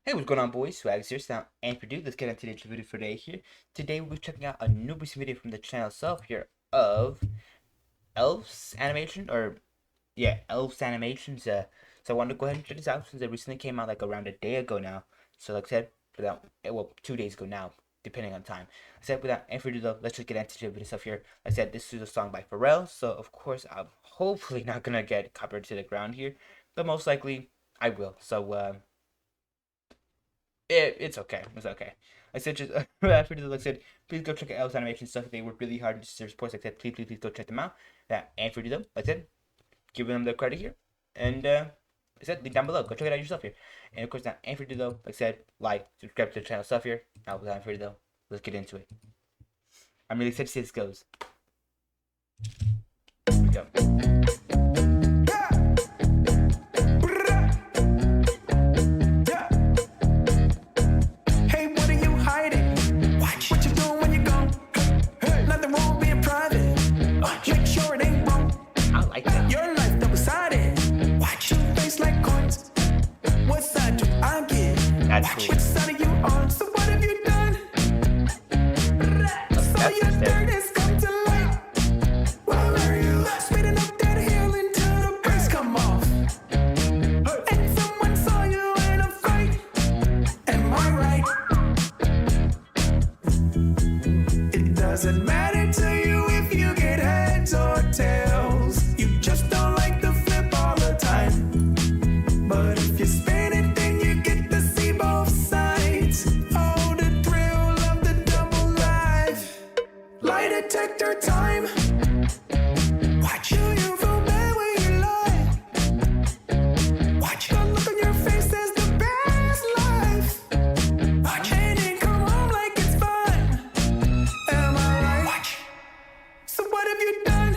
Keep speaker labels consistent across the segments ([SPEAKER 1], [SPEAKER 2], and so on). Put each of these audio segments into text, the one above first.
[SPEAKER 1] Hey, what's going on, boys? Swaggys here. So now, and for let's get into today's video for today here. Today, we'll be checking out a new recent video from the channel itself here of Elf's animation, or yeah, Elf's animations. So I wanted to go ahead and check this out since it recently came out like around a day ago now. So like I said, without well, 2 days ago now, depending on time. I said without any further ado, let's just get into the video stuff here. I said this is a song by Pharrell, so of course I'm hopefully not gonna get copyrighted to the ground here, but most likely I will. So it's okay. It's okay. I said just after the like said, please go check out Elf's animation stuff. They work really hard to serve sports. Like I said, please go check them out. That and for them, like I said, giving them the credit here. And I said link down below. Go check it out yourself here. And of course that and for though, like I said, like, subscribe to the channel stuff here. Now without further ado, let's get into it. I'm really excited to see how this goes. Here we go. That's cool.
[SPEAKER 2] Which side are you on? So what have you done? So your dirt has come to light. Where are you? Speeding up that hill until the brakes come off. And someone saw you in a fight. Am I right? It doesn't matter to you if you get heads or tails. You just don't like the flip all the time. But if you spin it, detector time. Watch you feel bad when you lie. Watch the look on your face as the best life. Watch and then come home like it's fun. Am I right? Watch. So what have you done?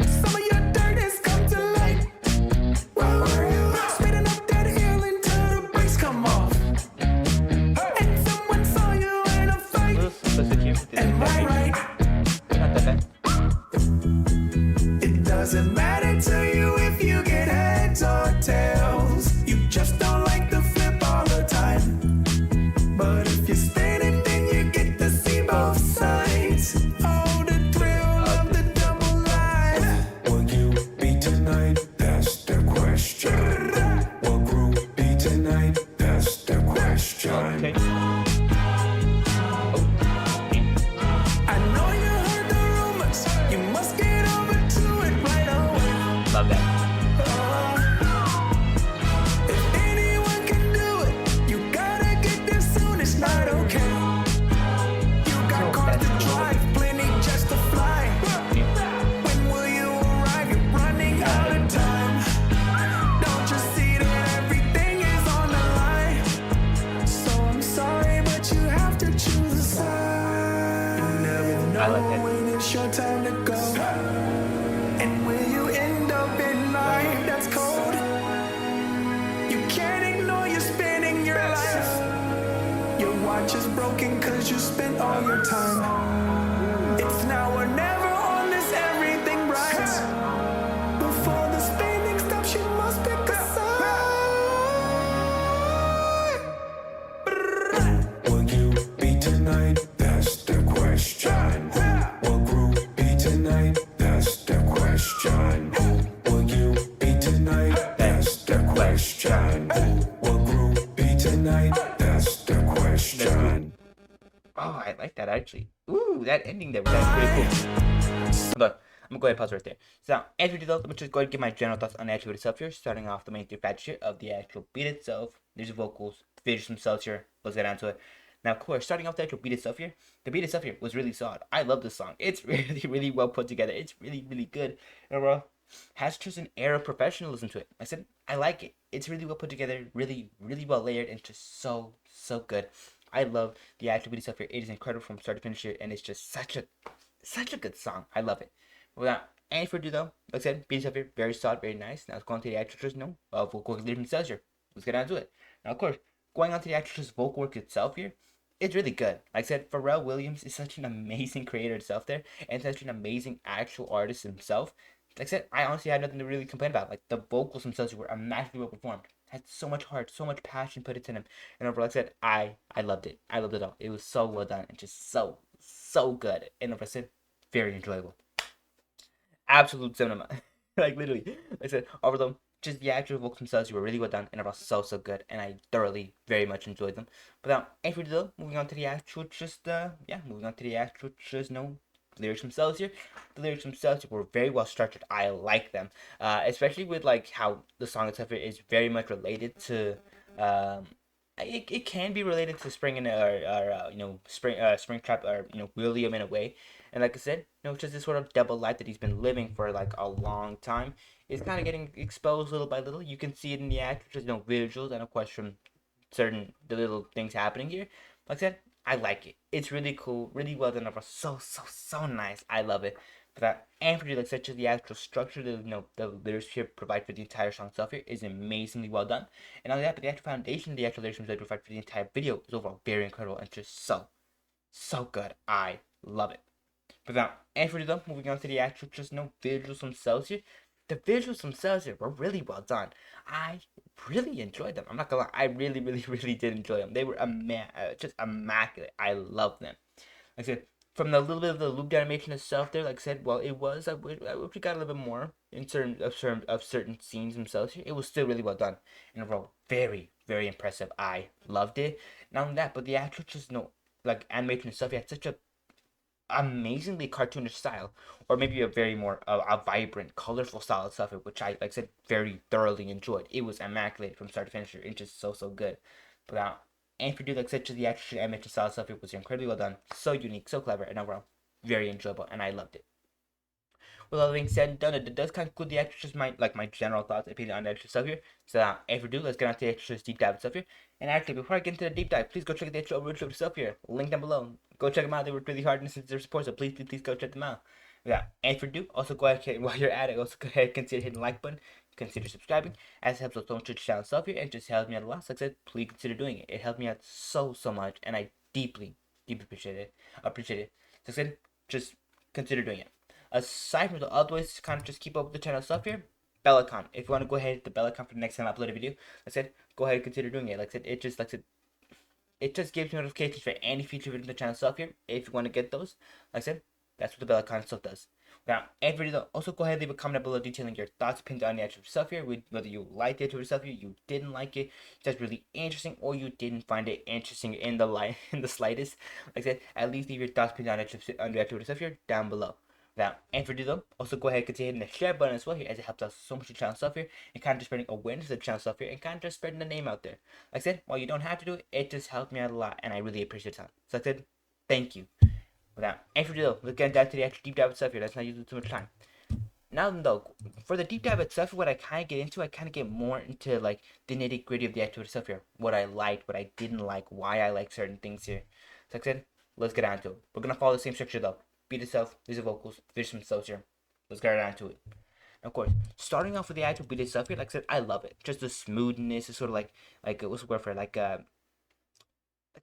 [SPEAKER 2] Some of your dirt has come to light. Where were you? Speeding up that hill until the brakes come off. And someone saw you in a fight. Am I right? It doesn't matter to you if you get heads or tails. You just don't like the flip all the time. But if you spin it, then you get to see both sides. Oh, the thrill of the double life. Will you be tonight? That's the question. Will group be tonight? That's the question.
[SPEAKER 1] Okay. Love that.
[SPEAKER 2] If anyone can do it, you gotta get there soon. It's not okay. You got cars to drive, plenty just to fly. When will you arrive? You're running out of time. Don't you see that everything is on the line? So I'm sorry, but you have to choose a side. You never know when it's your time to go. And will you end up in life that's cold? You can't ignore you're spending your life. Your watch is broken cause you spent all your time. It's now or never on this everything bright. Before the spending stops, you must pick a side. Will you be tonight? That's the question. Will group be tonight? That's the question. Will you be tonight? That's the question. Will group be tonight? That's the question.
[SPEAKER 1] Oh, I like that actually. Ooh, that ending there was actually pretty cool. Hold on. I'm gonna go ahead and pause right there. So now, as we do though, let me just go ahead and give my general thoughts on the actual beat itself here, starting off the main three factors here of the actual beat itself. There's the vocals, the visuals themselves here. Let's get onto it. Now, of course, starting off the actual beat itself here, the beat itself here was really solid. I love this song. It's really well put together. It's really good. And has just an air of professionalism to it. I said, I like it. It's really well put together, really well layered, and just so good. I love the actual beat itself here. It is incredible from start to finish here, and it's just such a good song. I love it. Without any further ado, though, like I said, beat itself here, very solid, very nice. Now let's go on to the actual vocal work themselves here. Let's get on to it. Now, of course, going on to the actual vocal work itself here, it's really good. Like I said, Pharrell Williams is such an amazing creator itself there, and such an amazing actual artist himself. Like I said, I honestly had nothing to really complain about. Like, the vocals themselves were immaculately well performed. had so much heart, so much passion put into them. And overall, like I said, I loved it. I loved it all. It was so well done and just so good. And overall, I said, very enjoyable. Absolute cinema. Like literally, like I said, overall, just the actual vocals themselves were really well done and overall so good, and I thoroughly very much enjoyed them. But now, if we do, moving on to the actual moving on to the actual lyrics themselves here. The lyrics themselves were very well structured. I like them, especially with like how the song itself is very much related to. It can be related to spring and spring trap or William in a way, and like I said, just this sort of double life that he's been living for like a long time is kind of getting exposed little by little. You can see it in the actors, visuals, and of course from the little things happening here. Like I said, I like it. It's really cool, really well done. So nice. I love it. But that amplitude, like such as the actual structure, the lyrics here provide for the entire song itself here is amazingly well done. And on that, but the actual foundation, the actual lyrics that provide for the entire video is overall very incredible and just so good. I love it. But now, after though, moving on to the actual visuals themselves here. The visuals themselves here were really well done. I really enjoyed them. I'm not gonna lie, I really did enjoy them. They were just immaculate. I love them. Like I said, from the little bit of the loop animation itself there, like I said, well, it was, I wish we got a little bit more in certain scenes themselves here. It was still really well done. And overall, very impressive. I loved it. Not only that, but the actual like animation itself, it had such a amazingly cartoonish style, or maybe a very more a vibrant, colorful style itself, which I, like I said, very thoroughly enjoyed. It was immaculate from start to finish. It's just so good. But and for like such as the action animation style stuff, it was incredibly well done, so unique, so clever, and overall very enjoyable, and I loved it. With all that being said and done, it does conclude the extras, my general thoughts, opinion on the extra stuff here. So if we do, let's get on to the extras deep dive stuff here. And actually, before I get into the deep dive, please go check the extra original stuff here. Link down below. Go check them out. They worked really hard and since their support, so please go check them out. Yeah, and if you do, also go ahead, while you're at it, also go ahead and consider hitting the like button, consider subscribing, as it helps us so much to the channel stuff here, and just helps me out a lot. Like I said, please consider doing it. It helped me out so much, and I deeply appreciate it. So like I said, just consider doing it. Aside from the other ways to kind of just keep up with the channel stuff here, bell icon. If you want to go ahead and hit the bell icon for the next time I upload a video, like I said, go ahead and consider doing it. Like I said, it just gives you notifications for any future videos on the channel stuff here. If you want to get those, like I said, that's what the bell icon stuff does. Now, every video, also go ahead and leave a comment below detailing your thoughts, opinions on the actual stuff here. Whether you liked the actual stuff here, you didn't like it, that's really interesting, or you didn't find it interesting in the slightest. Like I said, at least leave your thoughts, opinions on the actual stuff here down below. Now, and for though, also go ahead and consider hitting the share button as well here, as it helps us so much to channel stuff here, and kind of just spreading awareness of the channel stuff here, and kind of just spreading the name out there. Like I said, while you don't have to do it, it just helped me out a lot, and I really appreciate it. So like I said, thank you. Now, and for though, let's get down to the actual deep dive stuff here. Let's not use too much time. Now though, for the deep dive itself, what I kind of get into, I kind of get more into like the nitty gritty of the actual stuff here. What I liked, what I didn't like, why I like certain things here. So like I said, let's get on to it. We're gonna follow the same structure though. Beat itself, these are vocals, there's some stuff here. Let's get right on to it. Of course, starting off with the actual beat itself here, like I said, I love it. Just the smoothness, it's sort of like what's the word for it?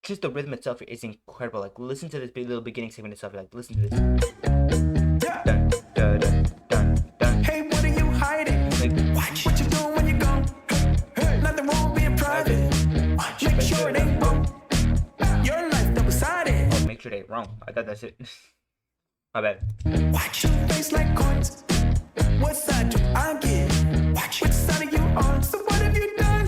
[SPEAKER 1] Just the rhythm itself is incredible. Like listen to this little beginning segment itself. Like listen to this. Dun, dun, dun, dun, dun.
[SPEAKER 2] Hey, what are you hiding?
[SPEAKER 1] Like,
[SPEAKER 2] Watch what you doing when you go. Hey, nothing wrong being private. Watch, make sure it ain't wrong. Your life double-sided.
[SPEAKER 1] oh, make sure they ain't wrong. I thought that's it. My bad.
[SPEAKER 2] Watch your face like coins. What side do I get? Watch which side are you on? So what have you done?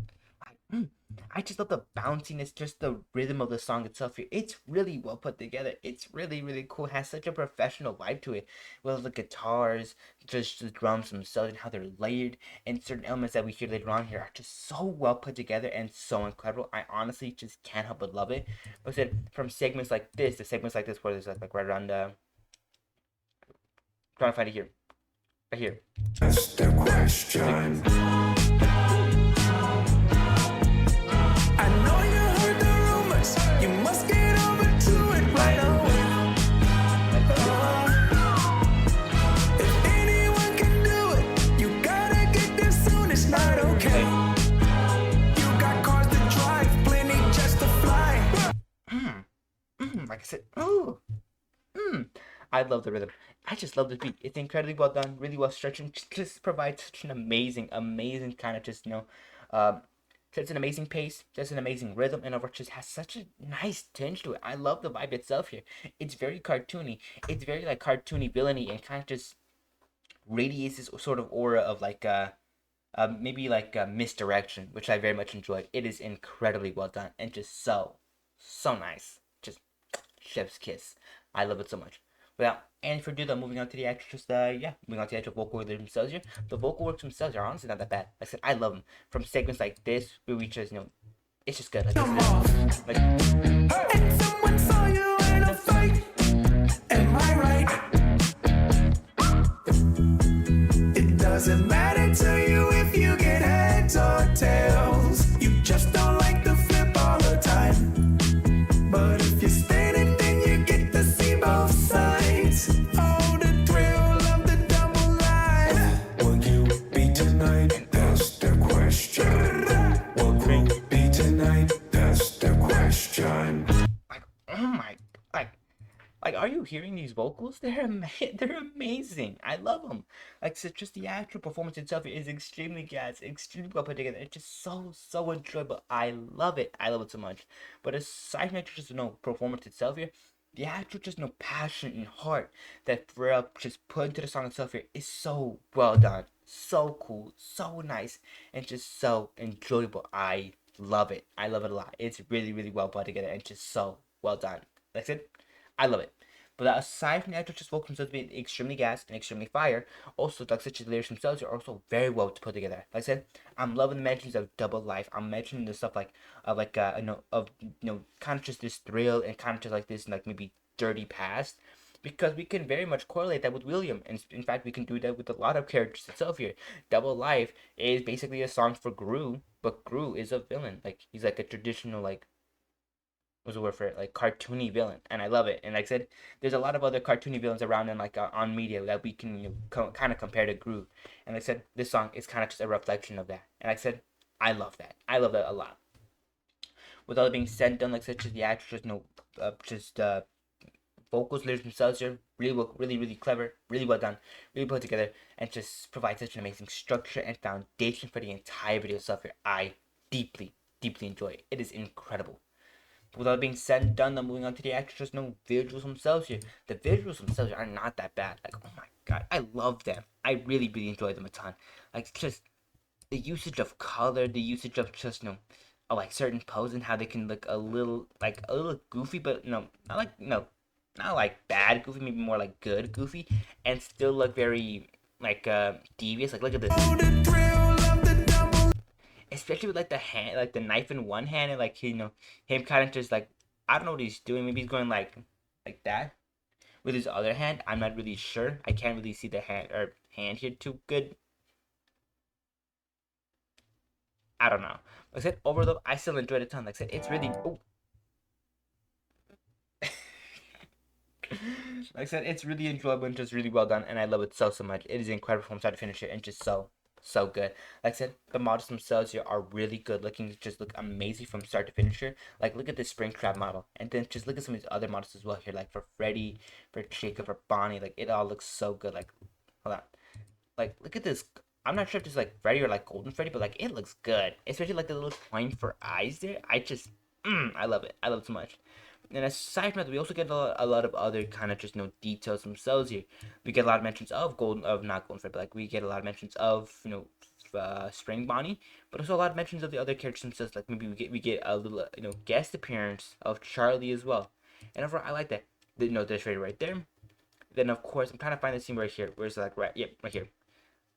[SPEAKER 1] I just love the bounciness, just the rhythm of the song itself here. It's really well put together. It's really cool. It has such a professional vibe to it. With the guitars, just the drums themselves and how they're layered, and certain elements that we hear later on here are just so well put together and so incredible. I honestly just can't help but love it. Like I said, from segments like this to segments like this, where there's like right around trying to find it here. Right here.
[SPEAKER 2] That's the question. I know you heard the rumors. You must get over to it right away. If anyone can do it, you gotta get there soon. It's not okay. You got cars to drive, plenty just to fly.
[SPEAKER 1] Like I said, I love the rhythm. I just love the beat. It's incredibly well done, really well stretched, and just provides such an amazing kind of just sets an amazing pace, sets an amazing rhythm, and overall just has such a nice tinge to it. I love the vibe itself here. It's very cartoony. It's very like cartoony villainy and kind of just radiates this sort of aura of like maybe like misdirection, which I very much enjoy. It is incredibly well done and just so nice. Just chef's kiss. I love it so much. Without any further ado, moving on to the actual, moving on to the actual vocal work themselves here. The vocal works themselves are honestly not that bad. Like I said, I love them. From segments like this, where we just, it's just good. Like, like
[SPEAKER 2] And someone saw you in a fight. Am I right? It doesn't matter to you if you get heads or tails. You just don't like the flip all the time. But if you spin it, then you get to see both sides. Oh, the thrill of the double life. Will you be tonight? That's the question. Will you be tonight? That's the question.
[SPEAKER 1] like, oh my, like, are you hearing these vocals? They're amazing. I love them. Like, so just the actual performance itself is extremely gas, extremely well put together. It's just so enjoyable. I love it. I love it so much. But aside from just performance itself here, the actual just passion and heart that Pharrell just put into the song itself here is so well done, so cool, so nice, and just so enjoyable. I love it. I love it a lot. It's really well put together and just so well done. That's it. I love it. But aside from the actual just vocals themselves being extremely gas and extremely fire, also like such as the lyrics themselves are also very well put together. Like I said, I'm loving the mentions of double life. I'm mentioning the stuff like kind of just this thrill and kind of just like this like maybe dirty past. Because we can very much correlate that with William, and in fact, we can do that with a lot of characters itself here. Double Life is basically a song for Gru, but Gru is a villain. Like he's like a traditional like was a word for it, like cartoony villain, and I love it. And like I said, there's a lot of other cartoony villains around and like on media that we can kind of compare to Groove. And like I said, this song is kind of just a reflection of that. And like I said, I love that. I love that a lot. With all that being said and done, like such as the actress, vocals, lyrics themselves are really clever, really well done, really put together, and just provide such an amazing structure and foundation for the entire video itself here. I deeply enjoy it. It is incredible. With all that being said and done, I'm moving on to the actors. No visuals themselves here. The visuals themselves are not that bad. Like, oh my god, I love them. I really enjoy them a ton. Like, just the usage of color, the usage of just like certain poses and how they can look a little goofy, but not like bad goofy, maybe more like good goofy, and still look very like devious. Like, look at this. Especially with like the hand, like the knife in one hand, and like him kind of just like I don't know what he's doing. Maybe he's going like that with his other hand. I'm not really sure. I can't really see the hand here too good. I don't know. Like I said, overall, I still enjoyed it a ton. Like I said, it's really like I said, it's really enjoyable and just really well done, and I love it so much. It is incredible from start to finish and just so good. Like I said, the models themselves here are really good looking. Just look amazing from start to finish here. Like, look at this Springtrap model, and then just look at some of these other models as well here. Like for Freddy, for Jacob, for Bonnie. Like, it all looks so good. Like, hold on. Like, look at this. I'm not sure if this is like Freddy or like Golden Freddy, but like it looks good. Especially like the little point for eyes there. I just, I love it. I love it so much. And aside from that, we also get a lot of other kind of just details themselves here. We get a lot of mentions of not Golden Freddy, but like we get a lot of mentions of Spring Bonnie, but also a lot of mentions of the other characters themselves. Like maybe we get a little guest appearance of Charlie as well. And overall, I like that. There's right there. Then of course I'm trying to find the scene right here. Where's like right here.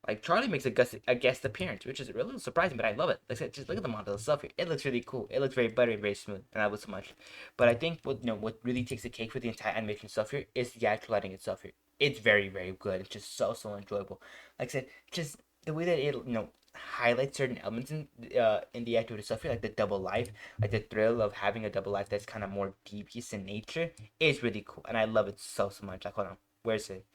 [SPEAKER 1] Like Charlie makes a guest appearance, which is a little surprising, but I love it. Like I said, just look at the model itself here. It looks really cool. It looks very buttery, very smooth, and I love it so much. But I think what really takes the cake for the entire animation itself here is the actual lighting itself here. It's very good. It's just so enjoyable. Like I said, just the way that it highlights certain elements in the actual itself here, like the double life, like the thrill of having a double life that's kind of more devious in nature is really cool, and I love it so much. Like, hold on, where's it?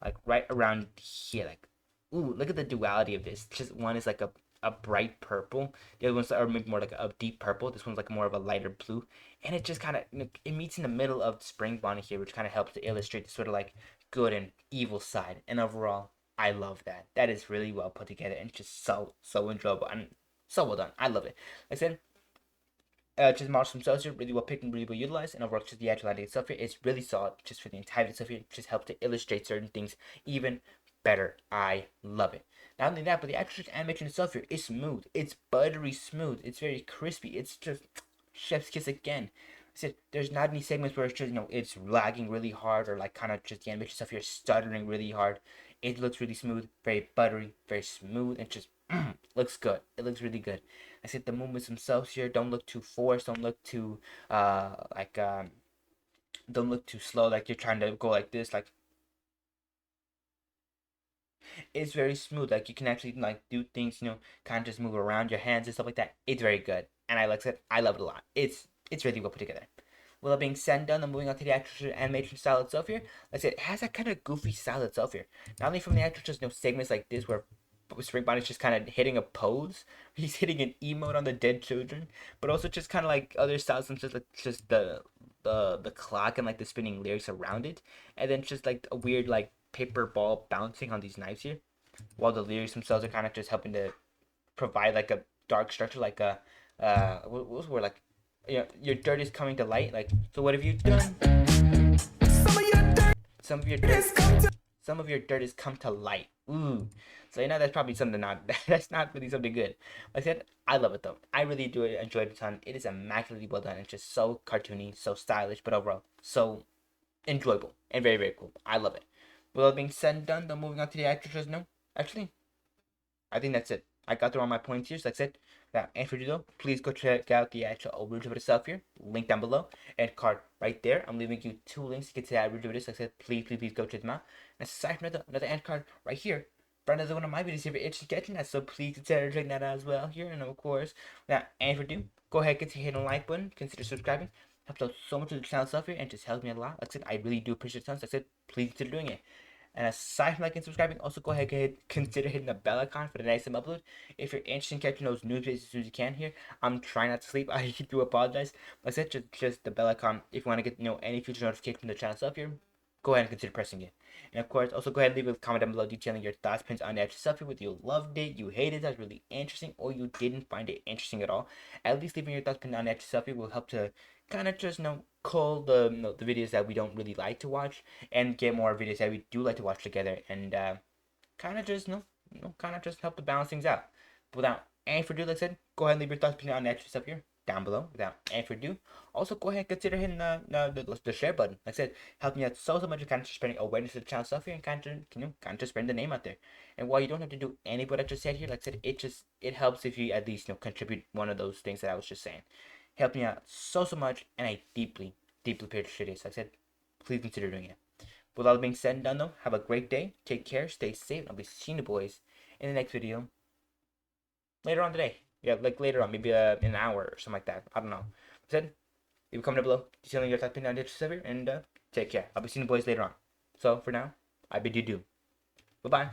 [SPEAKER 1] Like right around here, like. Ooh, look at the duality of this. Just one is like a bright purple. The other one's are maybe more like a deep purple. This one's like more of a lighter blue. And it just kind of, it meets in the middle of Spring Bonnie here, which kind of helps to illustrate the sort of like good and evil side. And overall, I love that. That is really well put together and just so enjoyable. And So well done. I love it. Like I said, just models themselves here really well picked and really well utilized, and overall just the actual idea itself here is really solid just for the entirety itself here. Just helps to illustrate certain things even better. I love it. Not only that, but the actual animation itself here is smooth. It's buttery smooth. It's very crispy. It's just chef's kiss again. I said there's not any segments where it's just it's lagging really hard or like kind of just the animation stuff here stuttering really hard. It looks really smooth, very buttery, very smooth, and just looks good. It looks really good. I said the movements themselves here don't look too forced, don't look too don't look too slow like you're trying to go like this. Like it's very smooth. Like you can actually like do things, kind of just move around your hands and stuff like that. It's very good, and I like said I love it a lot. It's really well put together. With that being said and done, I'm moving on to the actual animation style itself here. Like I said, it has that kind of goofy style itself here. Not only from the actual just segments like this where Spring Bonnie's just kind of hitting a pose, he's hitting an emote on the dead children, but also just kind of like other styles and just like just the clock and like the spinning lyrics around it, and then just like a weird like paper ball bouncing on these knives here, while the lyrics themselves are kind of just helping to provide like a dark structure, like a what was the word, like your dirt is coming to light. Like, so what have you done?
[SPEAKER 2] Some of your dirt
[SPEAKER 1] Some of your dirt,
[SPEAKER 2] has come to
[SPEAKER 1] some of your dirt has come to light. Ooh, so that's probably something not that's not really something good. Like I said, I love it though. I really do enjoy it a ton. It is immaculately well done. It's just so cartoony, so stylish, but overall so enjoyable and very very cool. I love it. With all being said and done, though, moving on to the actresses. No, actually, I think that's it. I got through all my points here. So like I said, now, and for you though, please go check out the actual overview of itself here. Link down below. And card right there. I'm leaving you 2 links to get to that overview of this. Like I said, please go check them out. And aside from another end card right here for another one of my videos here for interested in catching that. So please consider checking that out as well here. And of course, now, and for you, go ahead, consider hitting the like button. Consider subscribing. Helps out so much with the channel stuff here and just helps me a lot. Like I said, I really do appreciate it. Like I said, please consider doing it. And aside from liking and subscribing, also go ahead and consider hitting the bell icon for the next time upload. If you're interested in catching those news videos as soon as you can here, I'm trying not to sleep. I do apologize. Like I said, just the bell icon. If you want to get any future notification from the channel stuff here, go ahead and consider pressing it. And of course, also go ahead and leave a comment down below detailing your thoughts, opinions on the actual stuff here. Whether you loved it, you hated it, that's really interesting, or you didn't find it interesting at all. At least leaving your thoughts, opinions on the actual stuff here will help to kind of just cull the videos that we don't really like to watch and get more videos that we do like to watch together, and kind of just kind of just help to balance things out. But without any further ado, like I said, go ahead and leave your thoughts, opinions on the actual stuff here down below. Without any further ado, also go ahead and consider hitting the share button. Like I said, helping me out so much and kind of just spreading awareness of the channel stuff here and kind of just spreading the name out there. And while you don't have to do any what I just said here, like I said, it helps if you at least contribute one of those things that I was just saying. Helped me out so much, and I deeply appreciate it. So like I said, please consider doing it. With all that being said and done though, have a great day, take care, stay safe, and I'll be seeing you boys in the next video later on today. Yeah, like later on, maybe in an hour or something like that. I don't know. Like I said, leave a comment down below, detailing your thoughts on this server, and take care. I'll be seeing you boys later on. So for now, I bid you adieu. Bye bye.